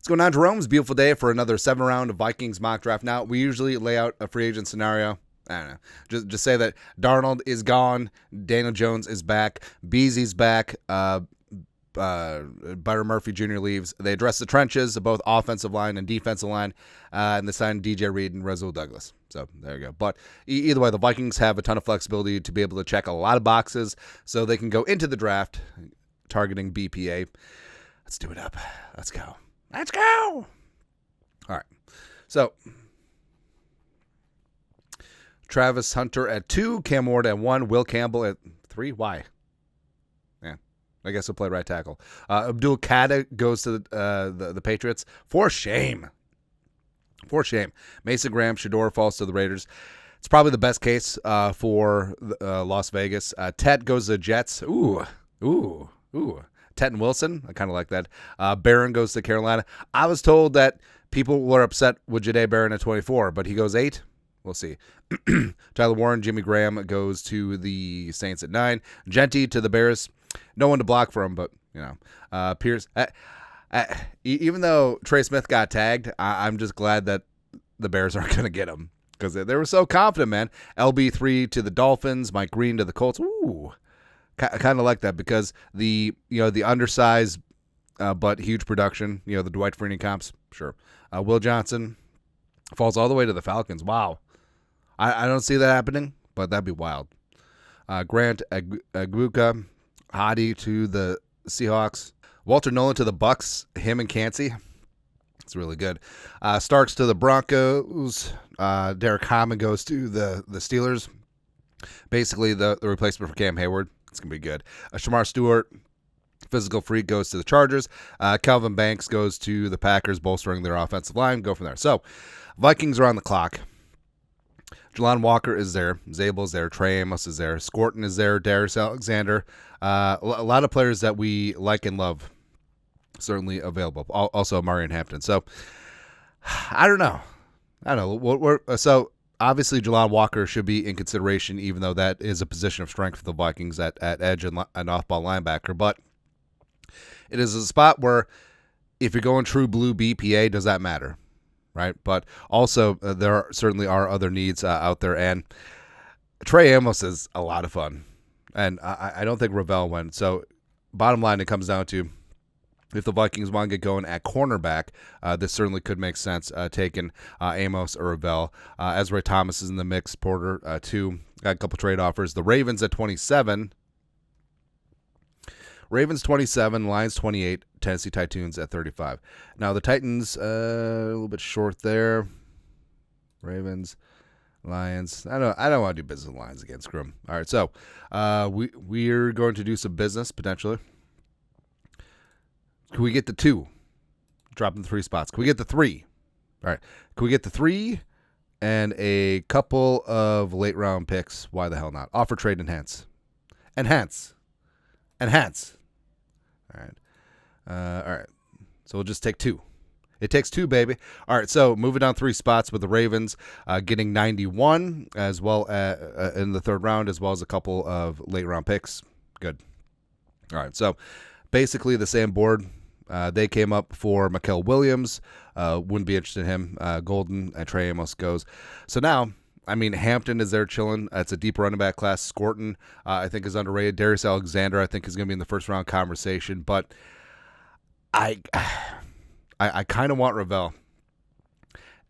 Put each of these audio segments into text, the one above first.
going on, Jerome? It's a beautiful day for another 7-round Vikings mock draft. Now, we usually lay out a free agent scenario. I don't know. Just say that Darnold is gone, Daniel Jones is back, Beasley's back, Byron Murphy Jr. leaves. They address the trenches, both offensive line and defensive line, and they signed DJ Reed and Rasul Douglas. So there you go. But either way, the Vikings have a ton of flexibility to be able to check a lot of boxes so they can go into the draft targeting BPA. Let's do it up. Let's go. Let's go. All right. So Travis Hunter at 2, Cam Ward at 1, Will Campbell at 3. Why? Yeah, I guess he'll play right tackle. Abdul Qadir goes to the Patriots. For shame. For shame. Mason Graham, Shador falls to the Raiders. It's probably the best case for Las Vegas. Tet goes to the Jets. Ooh. Tet and Wilson. I kind of like that. Barron goes to Carolina. I was told that people were upset with Jahdae Barron at 24, but he goes 8. We'll see. Tyler Warren, Jimmy Graham goes to the Saints at 9. Genty to the Bears. No one to block for him, but, you know. Pierce. Even though Trey Smith got tagged, I'm just glad that the Bears aren't going to get him because they were so confident, man. LB3 to the Dolphins. Mike Green to the Colts. Ooh. I kind of like that because the undersized but huge production, the Dwight Freeney comps, sure. Will Johnson falls all the way to the Falcons. Wow. I don't see that happening, but that'd be wild. Grant Aguka, Hadi to the Seahawks. Walter Nolan to the Bucks, him and Cansey. It's really good. Starks to the Broncos. Derek Hammond goes to the Steelers. Basically the replacement for Cam Hayward. It's going to be good. Shamar Stewart, physical freak, goes to the Chargers. Calvin Banks goes to the Packers, bolstering their offensive line. Go from there. So, Vikings are on the clock. Jelon Walker is there. Zabel is there. Trey Amos is there. Scorton is there. Darius Alexander. A lot of players that we like and love certainly available. Also, Marion Hampton. So, I don't know. So, obviously, Jelon Walker should be in consideration, even though that is a position of strength for the Vikings at edge and off-ball linebacker. But it is a spot where if you're going true blue BPA, does that matter? Right? But also, there certainly are other needs out there. And Trey Amos is a lot of fun. And I don't think Ravel went. So, bottom line, it comes down to if the Vikings want to get going at cornerback, this certainly could make sense, taking Amos or Ravel. Ezra Thomas is in the mix. Porter, 2. Got a couple trade offers. The Ravens at 27. Ravens 27, Lions 28, Tennessee Titans at 35. Now, the Titans, a little bit short there. Ravens, Lions. I don't want to do business with Lions again. Screw them. All right, so we're going to do some business, potentially. Can we get the 2? Dropping 3 spots. Can we get the 3? All right. Can we get the 3 and a couple of late-round picks? Why the hell not? Offer, trade, enhance. Enhance. All right. All right. So we'll just take 2. It takes 2, baby. All right, so moving down 3 spots with the Ravens getting 91 as well in the 3rd round, as well as a couple of late-round picks. Good. All right, so basically the same board. They came up for Mikael Williams. Wouldn't be interested in him. Golden and Trey Amos goes. So now, I mean, Hampton is there chilling. It's a deep running back class. Scorton, I think, is underrated. Darius Alexander, I think, is going to be in the first-round conversation. But I kind of want Ravel.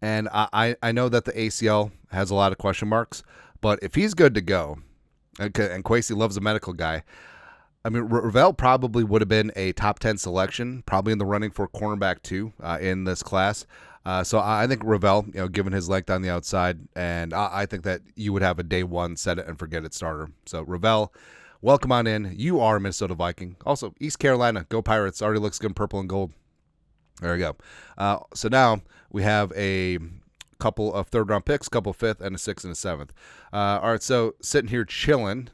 And I know that the ACL has a lot of question marks. But if he's good to go, and Kwesi loves a medical guy, I mean, Ravel probably would have been a top 10 selection, probably in the running for cornerback 2 in this class. So I think Ravel, given his length on the outside, and I think that you would have a day 1 set it and forget it starter. So Ravel, welcome on in. You are a Minnesota Viking. Also, East Carolina, go Pirates. Already looks good in purple and gold. There we go. So now we have a couple of 3rd-round picks, couple of 5th, and a 6th and a 7th. All right, so sitting here chilling.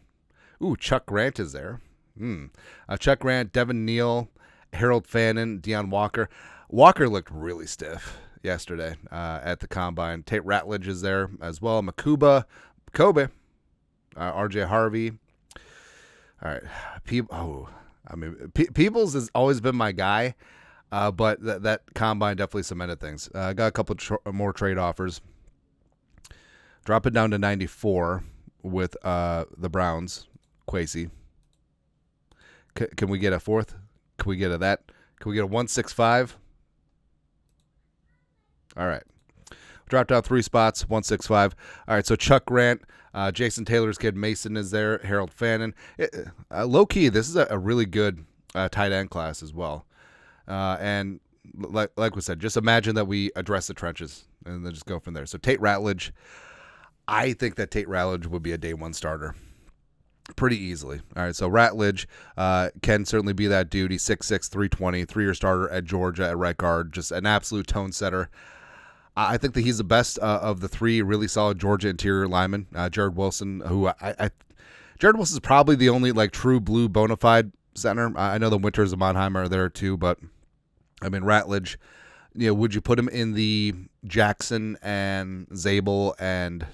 Ooh, Chuck Grant is there. Chuck Grant, Devin Neal, Harold Fannin, Deion Walker. Walker looked really stiff yesterday at the Combine. Tate Ratledge is there as well. Kobe, RJ Harvey. All right. Peoples has always been my guy. But that combine definitely cemented things. Got a couple more trade offers. Drop it down to 94 with the Browns, Kwesi. Can we get a fourth? Can we get a that? Can we get a 165? All right. Dropped out 3 spots, 165. All right, so Chuck Grant, Jason Taylor's kid Mason is there, Harold Fannin. Low key, this is a really good tight end class as well. And like we said, just imagine that we address the trenches and then just go from there. So Tate Ratledge, I think that Tate Ratledge would be a day one starter pretty easily. All right, so Ratledge can certainly be that dude. He's 6'6", 320, 3-year starter at Georgia at right guard, just an absolute tone setter. I think that he's the best of the 3 really solid Georgia interior linemen. Jared Wilson, who Jared Wilson is probably the only like true blue bona fide center. I know the Winters and Monheimer are there too, but I mean Ratledge, would you put him in the Jackson and Zabel and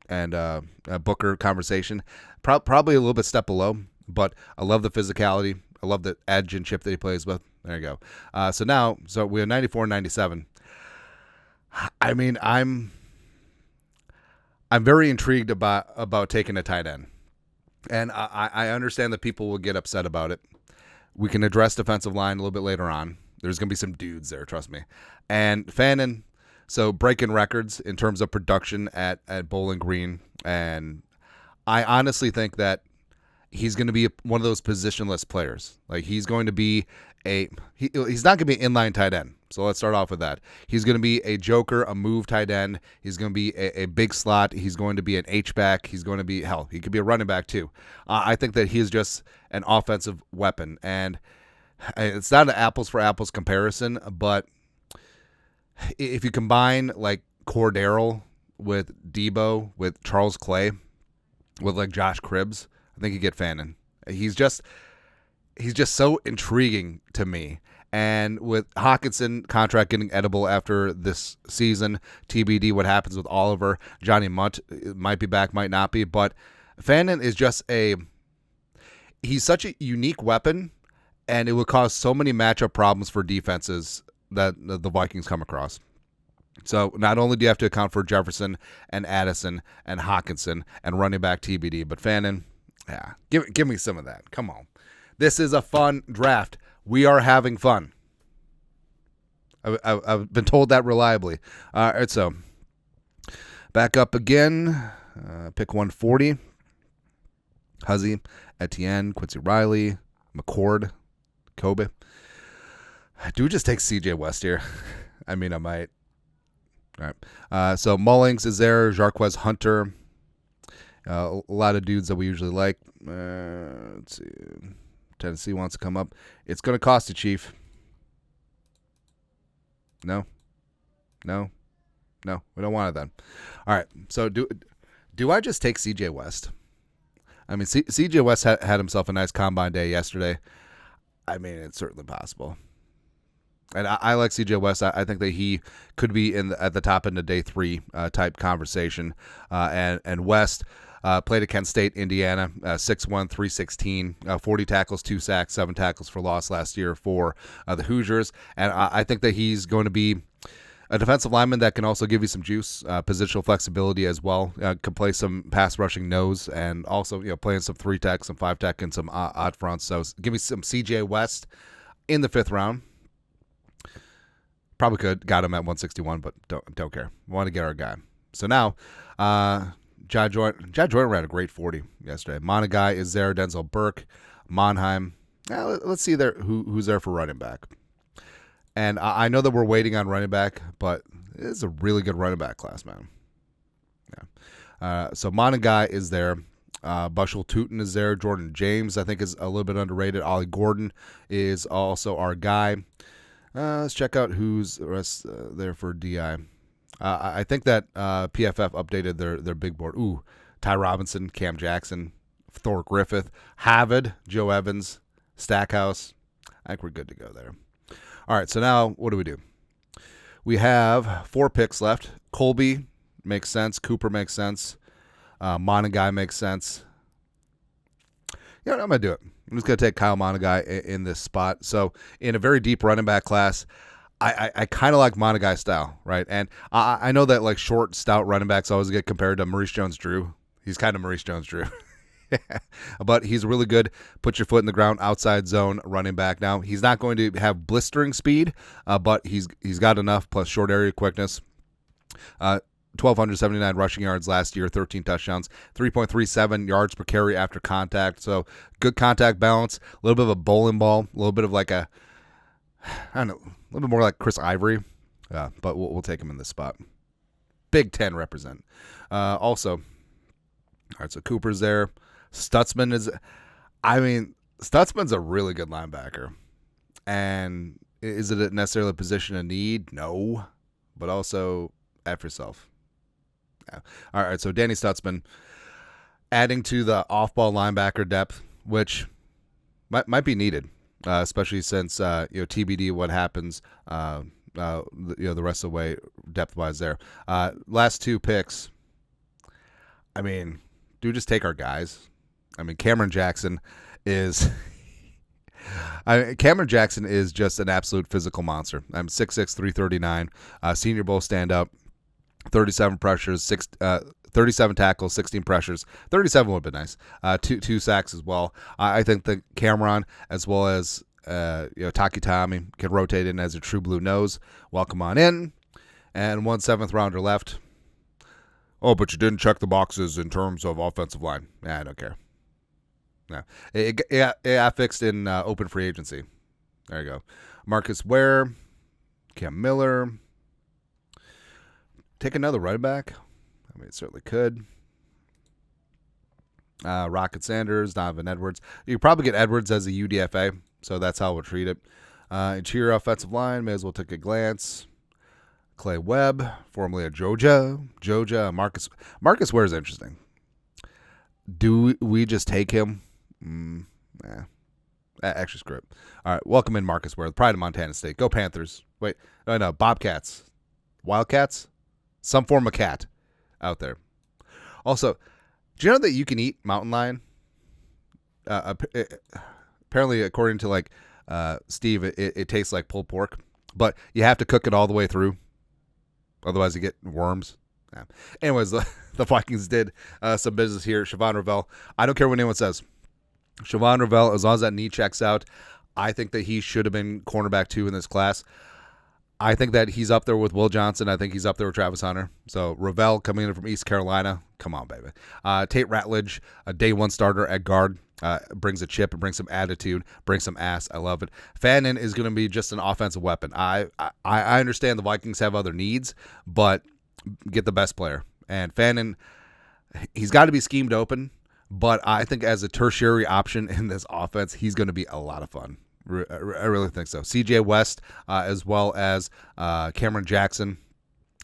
Booker conversation? Probably a little bit step below, but I love the physicality. I love the edge and chip that he plays with. There you go. So we have 94 and 97. I mean, I'm very intrigued about taking a tight end. And I understand that people will get upset about it. We can address defensive line a little bit later on. There's going to be some dudes there, trust me. And Fannin, so breaking records in terms of production at Bowling Green. And I honestly think that he's going to be one of those positionless players. Like he's going to be he's not going to be an inline tight end. So let's start off with that. He's going to be a joker, a move tight end. He's going to be a big slot. He's going to be an H-back. He's going to be, hell, he could be a running back too. I think that he is just an offensive weapon. And it's not an apples for apples comparison, but if you combine like Cordero with Debo, with Charles Clay, with like Josh Cribbs, I think you get Fannin. He's just so intriguing to me. And with Hawkinson contract getting edible after this season, TBD what happens with Oliver. Johnny Munt might be back, might not be. But Fannin is just he's such a unique weapon, and it would cause so many matchup problems for defenses that the Vikings come across. So not only do you have to account for Jefferson and Addison and Hawkinson and running back TBD, but Fannin, yeah, give me some of that. Come on. This is a fun draft. We are having fun. I've been told that reliably. All right, so back up again. Pick 140. Huzzy, Etienne, Quincy Riley, McCord, Kobe. Do we just take CJ West here? I mean, I might. All right. So Mullings is there. Jarquez Hunter. A lot of dudes that we usually like. Let's see. Tennessee wants to come up. It's going to cost you, Chief. No. We don't want it then. All right. So do I just take CJ West? I mean, CJ West had himself a nice combine day yesterday. I mean, it's certainly possible. And I like CJ West. I think that he could be at the top end of day 3 type conversation. And West played at Kent State, Indiana, 6'1", 316, 40 tackles, 2 sacks, 7 tackles for loss last year for the Hoosiers. And I think that he's going to be a defensive lineman that can also give you some juice, positional flexibility as well. Can play some pass rushing nose and also playing some 3-tech, some 5-tech, and some odd fronts. So give me some CJ West in the 5th round. Probably got him at 161, but don't care. We want to get our guy. So now, Jad Jordan ran a great 40 yesterday. Monagai is there. Denzel Burke, Monheim. Let's see there who's there for running back. And I know that we're waiting on running back, but it's a really good running back class, man. Yeah. So Monagai is there. Bushel Tootin is there. Jordan James, I think, is a little bit underrated. Ollie Gordon is also our guy. Let's check out who's the rest there for DI. I think that PFF updated their big board. Ooh, Ty Robinson, Cam Jackson, Thor Griffith, Havid, Joe Evans, Stackhouse. I think we're good to go there. All right, so now what do? We have 4 picks left. Colby makes sense. Cooper makes sense. Monagai makes sense. I'm going to do it. I'm just going to take Kyle Monaghan in this spot. So in a very deep running back class, I kind of like Monaghan style, right? And I know that like short, stout running backs always get compared to Maurice Jones-Drew. He's kind of Maurice Jones-Drew. But he's really good. Put your foot in the ground, outside zone running back. Now, he's not going to have blistering speed, but he's got enough plus short area quickness. 1,279 rushing yards last year, 13 touchdowns, 3.37 yards per carry after contact. So good contact balance, a little bit of a bowling ball, a little bit of like a, I don't know, a little bit more like Chris Ivory, but we'll take him in this spot. Big 10 represent. Also, all right, so Cooper's there. Stutzman's a really good linebacker. And is it necessarily a position of need? No. But also, F yourself. Yeah. All right, so Danny Stutzman adding to the off-ball linebacker depth, which might be needed, especially since TBD what happens the rest of the way depth-wise there. Last two picks, I mean, do just take our guys. I mean, Cameron Jackson is just an absolute physical monster. I'm 6'6", 339, Senior Bowl stand-up, 37 pressures, 37 tackles, 16 pressures. 37 would have been nice. Two sacks as well. I think that Cameron, as well as Taki Tommy, can rotate in as a true blue nose. Welcome on in. And 1 7th-rounder left. Oh, but you didn't check the boxes in terms of offensive line. I don't care. No, it got fixed in open free agency. There you go. Marcus Ware, Cam Miller. Take another running back. I mean, it certainly could. Rocket Sanders, Donovan Edwards. You could probably get Edwards as a UDFA, so that's how we'll treat it. Interior offensive line, may as well take a glance. Clay Webb, formerly of Georgia. Marcus Ware is interesting. Do we just take him? Actually, screw it. All right, welcome in Marcus Ware, the pride of Montana State. Go Panthers. Wait, no, Bobcats. Wildcats? Some form of cat out there. Also, do you know that you can eat mountain lion? Apparently, according to Steve, it tastes like pulled pork, but you have to cook it all the way through. Otherwise, you get worms. Yeah. Anyways, the Vikings did some business here. Siobhan Revell. I don't care what anyone says. Siobhan Revell, as long as that knee checks out, I think that he should have been cornerback 2 in this class. I think that he's up there with Will Johnson. I think he's up there with Travis Hunter. So Revell coming in from East Carolina. Come on, baby. Tate Ratledge, a day 1 starter at guard. Brings a chip and brings some attitude, brings some ass. I love it. Fannin is going to be just an offensive weapon. I understand the Vikings have other needs, but get the best player. And Fannin, he's got to be schemed open, but I think as a tertiary option in this offense, he's going to be a lot of fun. I really think so. CJ West, as well as Cameron Jackson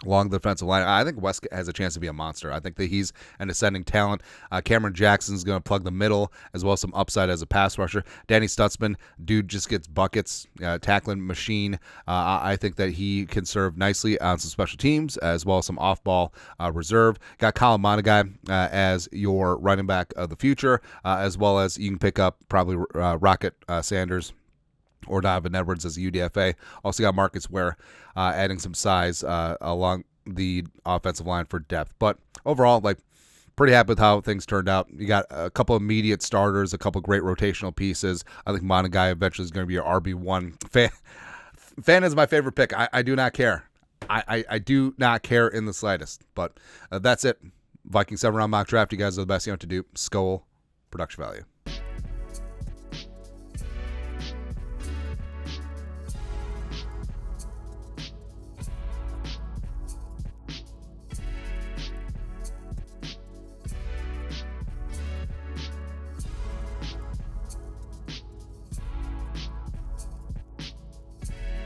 along the defensive line. I think West has a chance to be a monster. I think that he's an ascending talent. Cameron Jackson's going to plug the middle as well as some upside as a pass rusher. Danny Stutzman, dude just gets buckets, tackling machine. I think that he can serve nicely on some special teams as well as some off-ball reserve. Got Colin Monaghan as your running back of the future, as well as you can pick up probably Rocket Sanders or Donovan Edwards as a UDFA. Also got Marcus Ware adding some size along the offensive line for depth. But overall, pretty happy with how things turned out. You got a couple immediate starters, a couple great rotational pieces. I think Monaghan eventually is going to be your RB1. Fan is my favorite pick. I do not care. I do not care in the slightest. But that's it. Viking 7-round mock draft. You guys are the best you know what to do. Skol, production value.